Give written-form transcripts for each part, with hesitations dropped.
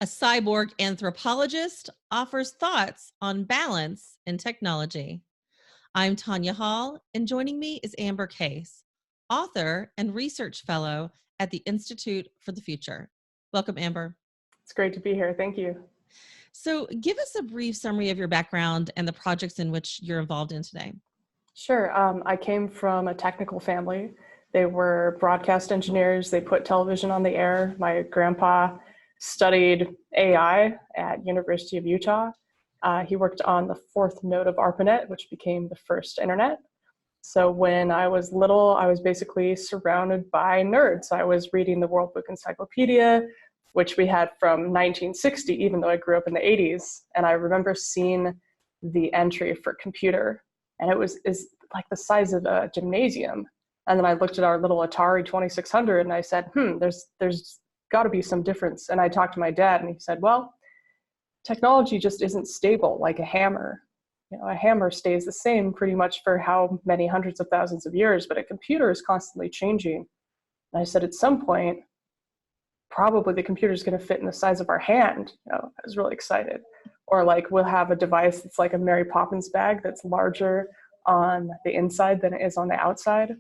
A cyborg anthropologist offers thoughts on balance in technology. I'm Tonya Hall, and joining me is Amber Case, author and research fellow at the Institute for the Future. Welcome, Amber. It's great to be here. Thank you. So, give us a brief summary of your background and the projects in which you're involved in today. Sure. I came from a technical family. They were broadcast engineers. They put television on the air. My grandpa studied AI at University of Utah. He worked on the fourth node of ARPANET, which became the first internet. So when I was little, I was basically surrounded by nerds. I was reading the World Book Encyclopedia, which we had from 1960, even though I grew up in the 80s. And I remember seeing the entry for computer, and is like the size of a gymnasium. And then I looked at our little Atari 2600 and I said, there's got to be some difference. And I talked to my dad and he said, well, technology just isn't stable like a hammer. You know, a hammer stays the same pretty much for how many hundreds of thousands of years, but a computer is constantly changing. And I said, at some point, probably the computer is going to fit in the size of our hand. You know, I was really excited. Or like we'll have a device that's like a Mary Poppins bag that's larger on the inside than it is on the outside.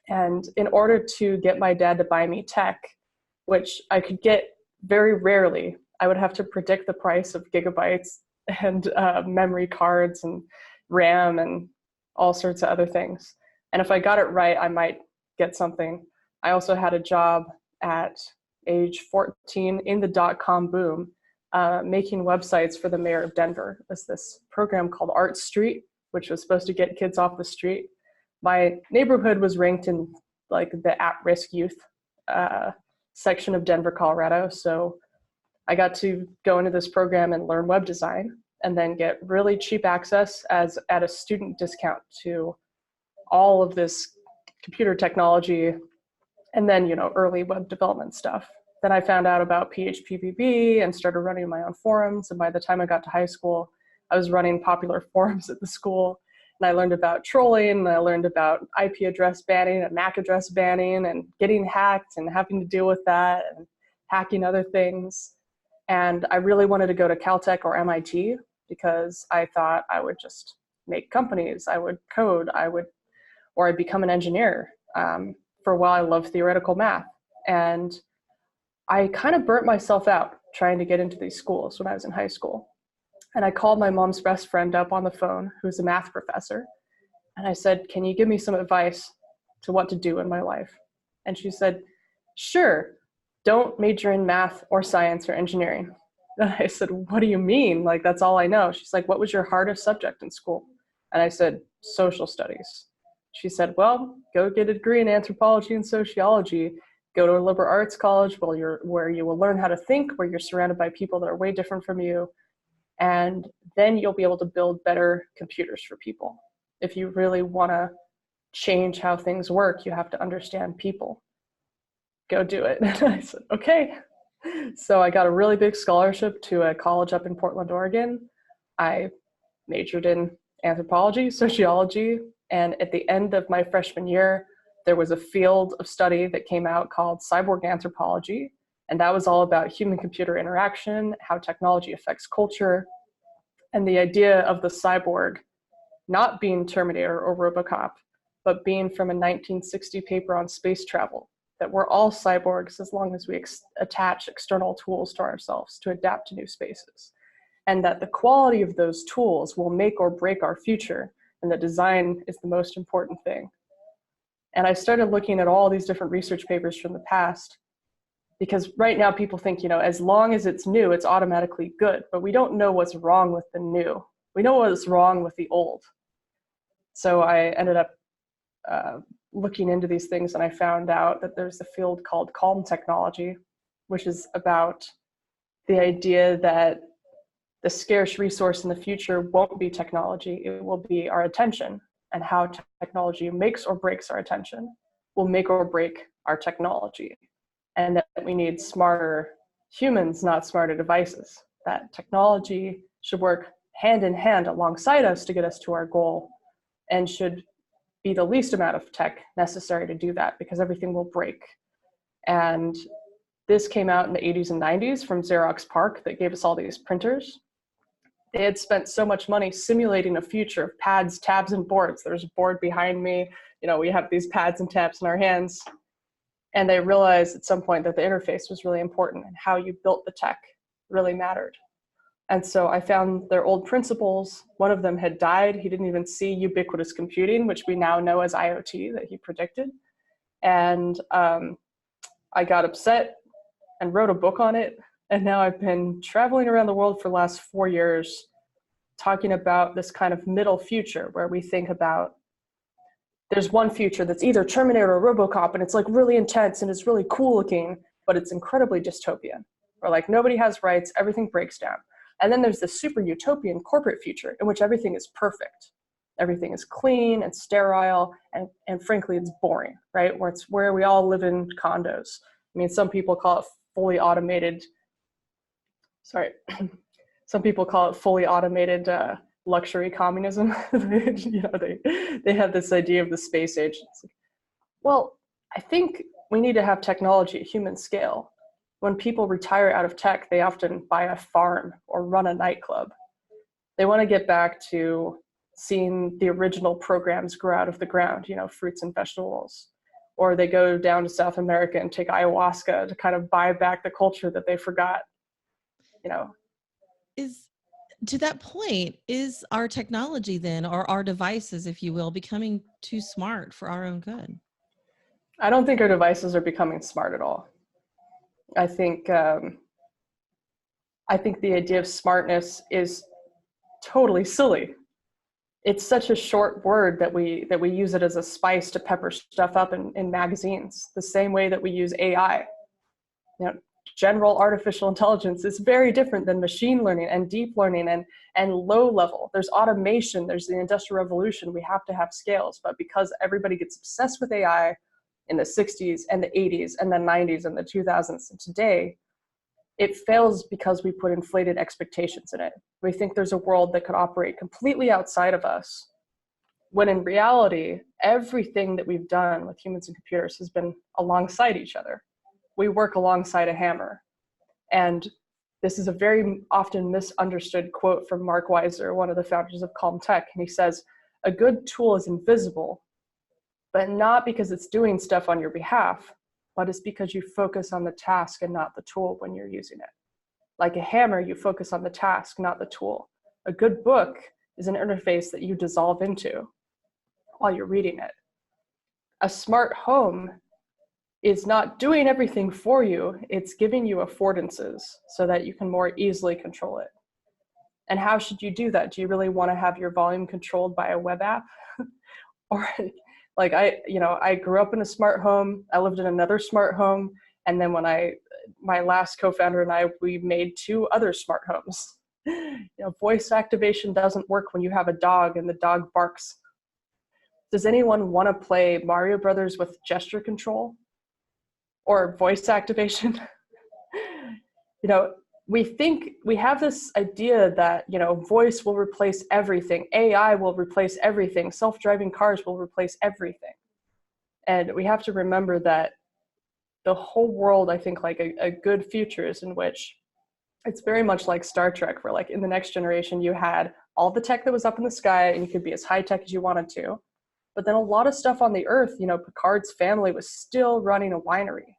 And in order to get my dad to buy me tech, which I could get very rarely, I would have to predict the price of gigabytes and memory cards and RAM and all sorts of other things. And if I got it right, I might get something. I also had a job at age 14 in the dot-com boom, making websites for the mayor of Denver. It was this program called Art Street, which was supposed to get kids off the street. My neighborhood was ranked in like the at-risk youth section of Denver, Colorado. So I got to go into this program and learn web design and then get really cheap access at a student discount to all of this computer technology and then, early web development stuff. Then I found out about PHPBB and started running my own forums. And by the time I got to high school, I was running popular forums at the school. And I learned about trolling, and I learned about IP address banning and MAC address banning and getting hacked and having to deal with that and hacking other things. And I really wanted to go to Caltech or MIT because I thought I would just make companies, I would code, or I'd become an engineer. For a while, I loved theoretical math. And I kind of burnt myself out trying to get into these schools when I was in high school. And I called my mom's best friend up on the phone, who's a math professor. And I said, can you give me some advice to what to do in my life? And she said, sure, don't major in math or science or engineering. And I said, what do you mean? Like, that's all I know. She's like, what was your hardest subject in school? And I said, social studies. She said, well, go get a degree in anthropology and sociology. Go to a liberal arts college where you will learn how to think, where you're surrounded by people that are way different from you. And then you'll be able to build better computers for people. If you really want to change how things work, you have to understand people. Go do it. And I said, okay. So I got a really big scholarship to a college up in Portland, Oregon. I majored in anthropology, sociology, and at the end of my freshman year, there was a field of study that came out called cyborg anthropology. And that was all about human-computer interaction, how technology affects culture, and the idea of the cyborg not being Terminator or RoboCop, but being from a 1960 paper on space travel, that we're all cyborgs as long as we attach external tools to ourselves to adapt to new spaces. And that the quality of those tools will make or break our future, and that design is the most important thing. And I started looking at all these different research papers from the past, because right now people think, as long as it's new, it's automatically good, but we don't know what's wrong with the new. We know what's wrong with the old. So I ended up looking into these things, and I found out that there's a field called calm technology, which is about the idea that the scarce resource in the future won't be technology, it will be our attention, and how technology makes or breaks our attention will make or break our technology. And that we need smarter humans, not smarter devices. That technology should work hand in hand alongside us to get us to our goal, and should be the least amount of tech necessary to do that, because everything will break. And This came out in the 80s and 90s from Xerox PARC that gave us all these printers. They had spent so much money simulating a future of pads, tabs, and boards. There's a board behind me. We have these pads and tabs in our hands. And they realized at some point that the interface was really important and how you built the tech really mattered. And so I found their old principles. One of them had died. He didn't even see ubiquitous computing, which we now know as IoT, that he predicted. And I got upset and wrote a book on it. And now I've been traveling around the world for the last 4 years talking about this kind of middle future where we think about there's one future that's either Terminator or RoboCop, and it's like really intense and it's really cool looking, but it's incredibly dystopian. Or like nobody has rights, everything breaks down. And then there's this super utopian corporate future in which everything is perfect. Everything is clean and sterile, and frankly, it's boring, right? Where it's where we all live in condos. I mean, some people call it fully automated, some people call it fully automated luxury communism. They have this idea of the space age. Well, I think we need to have technology at human scale. When people retire out of tech, they often buy a farm or run a nightclub. They want to get back to seeing the original programs grow out of the ground, fruits and vegetables. Or they go down to South America and take ayahuasca to kind of buy back the culture that they forgot, To that point, is our technology then, or our devices, if you will, becoming too smart for our own good? I don't think our devices are becoming smart at all. I think the idea of smartness is totally silly. It's such a short word that we use it as a spice to pepper stuff up in magazines, the same way that we use AI. General artificial intelligence is very different than machine learning and deep learning and low level. There's automation, there's the Industrial Revolution, we have to have scales, but because everybody gets obsessed with AI in the 60s and the 80s and the 90s and the 2000s and today, it fails because we put inflated expectations in it. We think there's a world that could operate completely outside of us, when in reality, everything that we've done with humans and computers has been alongside each other. We work alongside a hammer. And this is a very often misunderstood quote from Mark Weiser, one of the founders of Calm Tech. And he says, a good tool is invisible, but not because it's doing stuff on your behalf, but it's because you focus on the task and not the tool when you're using it. Like a hammer, you focus on the task, not the tool. A good book is an interface that you dissolve into while you're reading it. A smart home is not doing everything for you, it's giving you affordances so that you can more easily control it. And how should you do that? Do you really want to have your volume controlled by a web app? Or like I grew up in a smart home, I lived in another smart home, and then when my last co-founder and I, we made 2 other smart homes. Voice activation doesn't work when you have a dog and the dog barks. Does anyone want to play Mario Brothers with gesture control? Or voice activation? We have this idea that, voice will replace everything. AI will replace everything. Self-driving cars will replace everything. And we have to remember that the whole world, I think like a good future is in which it's very much like Star Trek, where like in the next generation, you had all the tech that was up in the sky and you could be as high tech as you wanted to. But then a lot of stuff on the earth, Picard's family was still running a winery.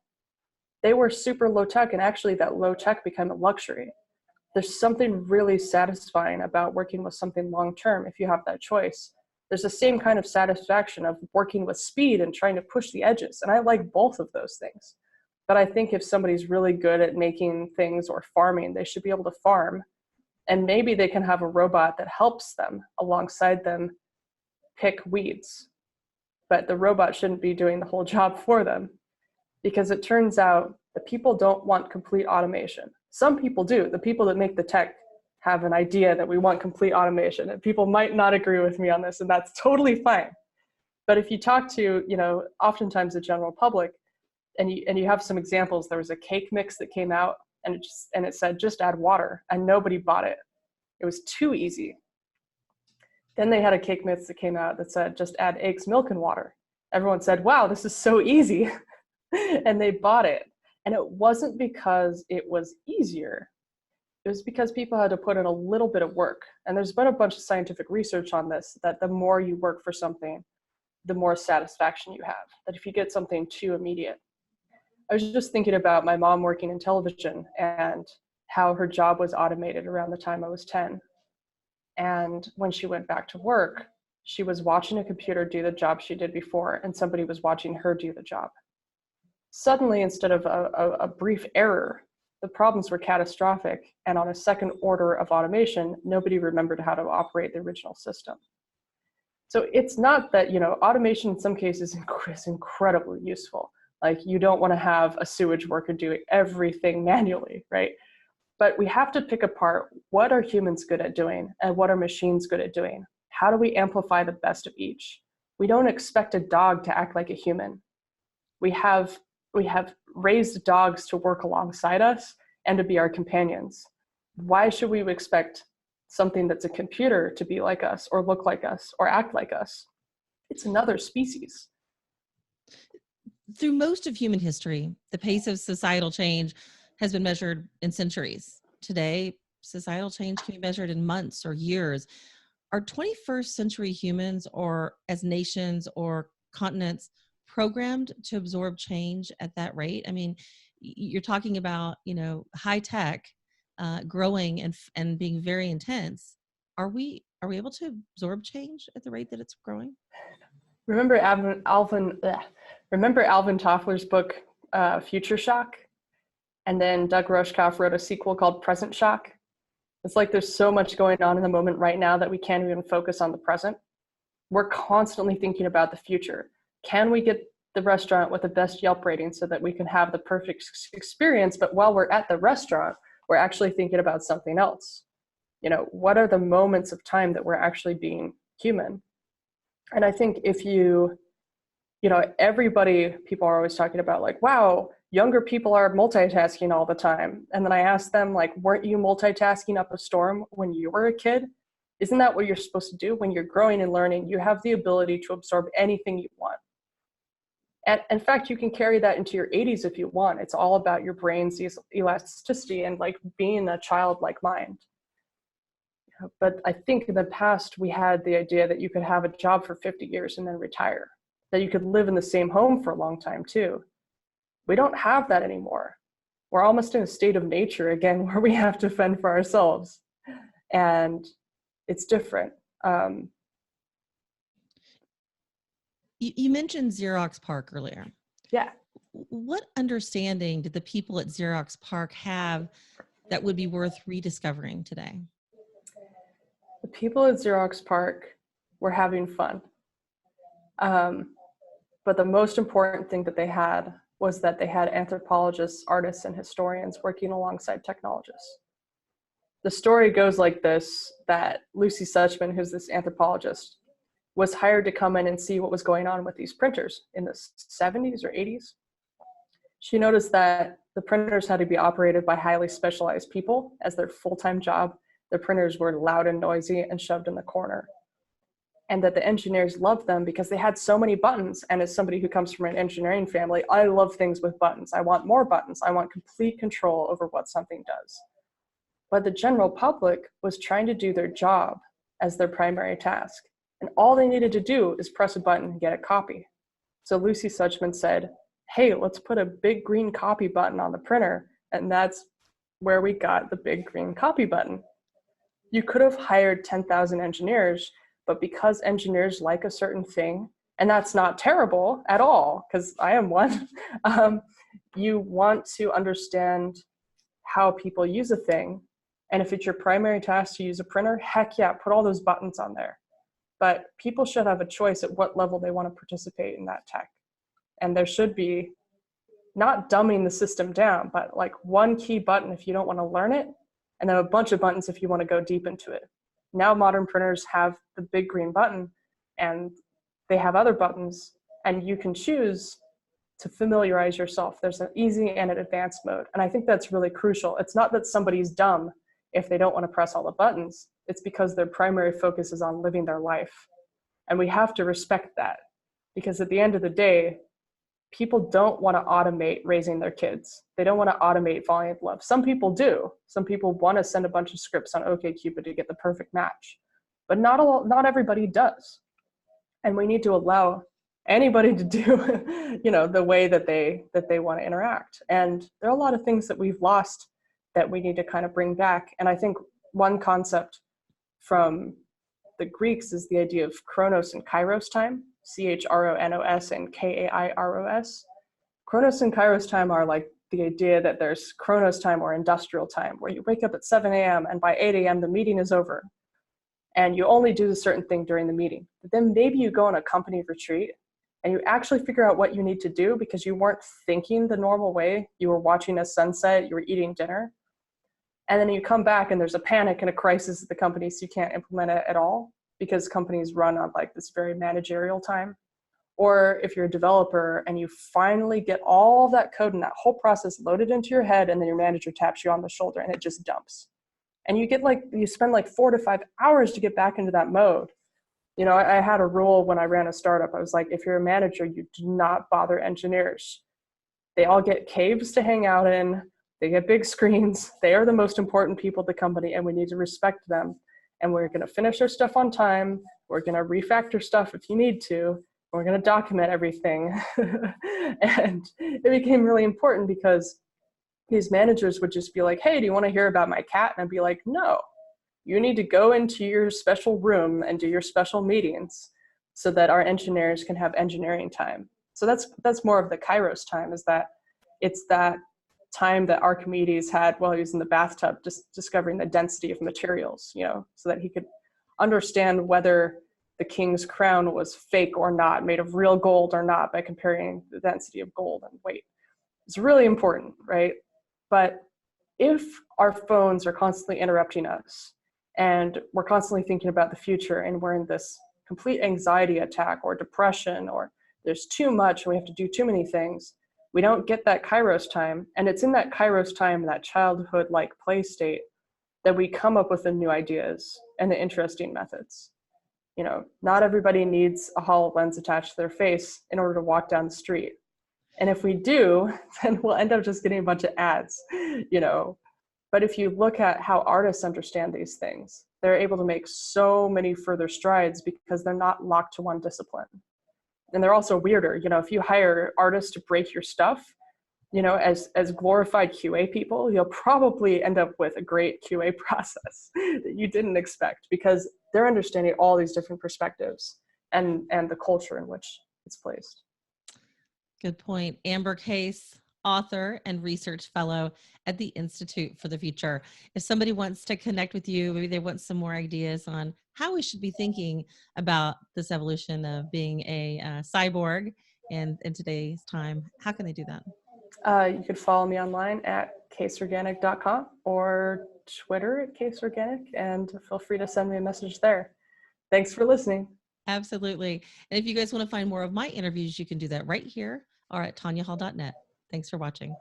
They were super low tech, and actually that low tech became a luxury. There's something really satisfying about working with something long term if you have that choice. There's the same kind of satisfaction of working with speed and trying to push the edges. And I like both of those things. But I think if somebody's really good at making things or farming, they should be able to farm. And maybe they can have a robot that helps them alongside them pick weeds. But the robot shouldn't be doing the whole job for them. Because it turns out that people don't want complete automation. Some people do. The people that make the tech have an idea that we want complete automation. And people might not agree with me on this, and that's totally fine. But if you talk to, oftentimes the general public, and you have some examples, there was a cake mix that came out, and it said, just add water, and nobody bought it. It was too easy. Then they had a cake mix that came out that said, just add eggs, milk, and water. Everyone said, wow, this is so easy. And they bought it. And it wasn't because it was easier. It was because people had to put in a little bit of work. And there's been a bunch of scientific research on this, that the more you work for something, the more satisfaction you have. That if you get something too immediate. I was just thinking about my mom working in television and how her job was automated around the time I was 10. And when she went back to work, she was watching a computer do the job she did before, and somebody was watching her do the job. Suddenly, instead of a brief error, the problems were catastrophic, and on a second order of automation, nobody remembered how to operate the original system. So it's not that, automation in some cases is incredibly useful. Like, you don't want to have a sewage worker doing everything manually, right? But we have to pick apart what are humans good at doing and what are machines good at doing. How do we amplify the best of each? We don't expect a dog to act like a human. We have raised dogs to work alongside us and to be our companions. Why should we expect something that's a computer to be like us or look like us or act like us? It's another species. Through most of human history, the pace of societal change has been measured in centuries. Today, societal change can be measured in months or years. Are 21st century humans, or as nations or continents, programmed to absorb change at that rate? I mean, you're talking about, high tech growing and being very intense. Are we able to absorb change at the rate that it's growing? Remember Alvin Toffler's book, Future Shock? And then Doug Rushkoff wrote a sequel called Present Shock. It's like there's so much going on in the moment right now that we can't even focus on the present. We're constantly thinking about the future. Can we get the restaurant with the best Yelp rating so that we can have the perfect experience? But while we're at the restaurant, we're actually thinking about something else. What are the moments of time that we're actually being human? And I think if people are always talking about like, wow, younger people are multitasking all the time. And then I asked them, like, weren't you multitasking up a storm when you were a kid? Isn't that what you're supposed to do? When you're growing and learning, you have the ability to absorb anything you want. And in fact, you can carry that into your 80s if you want. It's all about your brain's elasticity and like being a childlike mind. But I think in the past, we had the idea that you could have a job for 50 years and then retire, that you could live in the same home for a long time too. We don't have that anymore. We're almost in a state of nature again, where we have to fend for ourselves. And it's different. You mentioned Xerox PARC earlier. Yeah. What understanding did the people at Xerox PARC have that would be worth rediscovering today? The people at Xerox PARC were having fun. But the most important thing that they had was that they had anthropologists, artists, and historians working alongside technologists. The story goes like this, that Lucy Suchman, who's this anthropologist, was hired to come in and see what was going on with these printers in the 70s or 80s. She noticed that the printers had to be operated by highly specialized people as their full-time job. The printers were loud and noisy and shoved in the corner. And that the engineers loved them because they had so many buttons. And as somebody who comes from an engineering family, I love things with buttons. I want more buttons. I want complete control over what something does. But the general public was trying to do their job as their primary task. And all they needed to do is press a button and get a copy. So Lucy Suchman said, hey, let's put a big green copy button on the printer. And that's where we got the big green copy button. You could have hired 10,000 engineers, but because engineers like a certain thing, and that's not terrible at all, because I am one, you want to understand how people use a thing. And if it's your primary task to use a printer, heck yeah, put all those buttons on there. But people should have a choice at what level they want to participate in that tech. And there should be, not dumbing the system down, but like one key button if you don't want to learn it, and then a bunch of buttons if you want to go deep into it. Now modern printers have the big green button, and they have other buttons, and you can choose to familiarize yourself. There's an easy and an advanced mode. And I think that's really crucial. It's not that somebody's dumb if they don't want to press all the buttons. It's because their primary focus is on living their life. And we have to respect that, because at the end of the day, people don't want to automate raising their kids. They don't want to automate falling in love. Some people do. Some people want to send a bunch of scripts on OkCupid to get the perfect match, but not everybody does. And we need to allow anybody to do, the way that they want to interact. And there are a lot of things that we've lost that we need to kind of bring back. And I think one concept from the Greeks is the idea of chronos and kairos time, CHRONOS and KAIROS. Chronos and kairos time are like the idea that there's chronos time or industrial time, where you wake up at 7 a.m. and by 8 a.m. the meeting is over. And you only do a certain thing during the meeting. But then maybe you go on a company retreat and you actually figure out what you need to do because you weren't thinking the normal way. You were watching a sunset, you were eating dinner. And then you come back and there's a panic and a crisis at the company, so you can't implement it at all because companies run on like this very managerial time. Or if you're a developer and you finally get all of that code and that whole process loaded into your head, and then your manager taps you on the shoulder and it just dumps. And you spend like 4 to 5 hours to get back into that mode. I had a rule when I ran a startup. I was like, if you're a manager, you do not bother engineers. They all get caves to hang out in. They get big screens. They are the most important people at the company, and we need to respect them. And we're going to finish our stuff on time. We're going to refactor stuff if you need to. We're going to document everything. And it became really important because these managers would just be like, hey, do you want to hear about my cat? And I'd be like, no, you need to go into your special room and do your special meetings so that our engineers can have engineering time. So that's more of the kairos time, is that it's that time that Archimedes had while he was in the bathtub, just discovering the density of materials, so that he could understand whether the king's crown was fake or not, made of real gold or not, by comparing the density of gold and weight. It's really important, right? But if our phones are constantly interrupting us and we're constantly thinking about the future and we're in this complete anxiety attack or depression, or there's too much and we have to do too many things, we don't get that kairos time. And it's in that kairos time, that childhood-like play state, that we come up with the new ideas and the interesting methods. Not everybody needs a HoloLens attached to their face in order to walk down the street. And if we do, then we'll end up just getting a bunch of ads, But if you look at how artists understand these things, they're able to make so many further strides because they're not locked to one discipline. And they're also weirder. If you hire artists to break your stuff, as glorified QA people, you'll probably end up with a great QA process that you didn't expect, because they're understanding all these different perspectives and the culture in which it's placed. Good point. Amber Case, author and research fellow at the Institute for the Future. If somebody wants to connect with you, maybe they want some more ideas on how we should be thinking about this evolution of being a cyborg in today's time, how can they do that? You could follow me online at caseorganic.com or Twitter at caseorganic, and feel free to send me a message there. Thanks for listening. Absolutely. And if you guys want to find more of my interviews, you can do that right here or at tonyahall.net. Thanks for watching.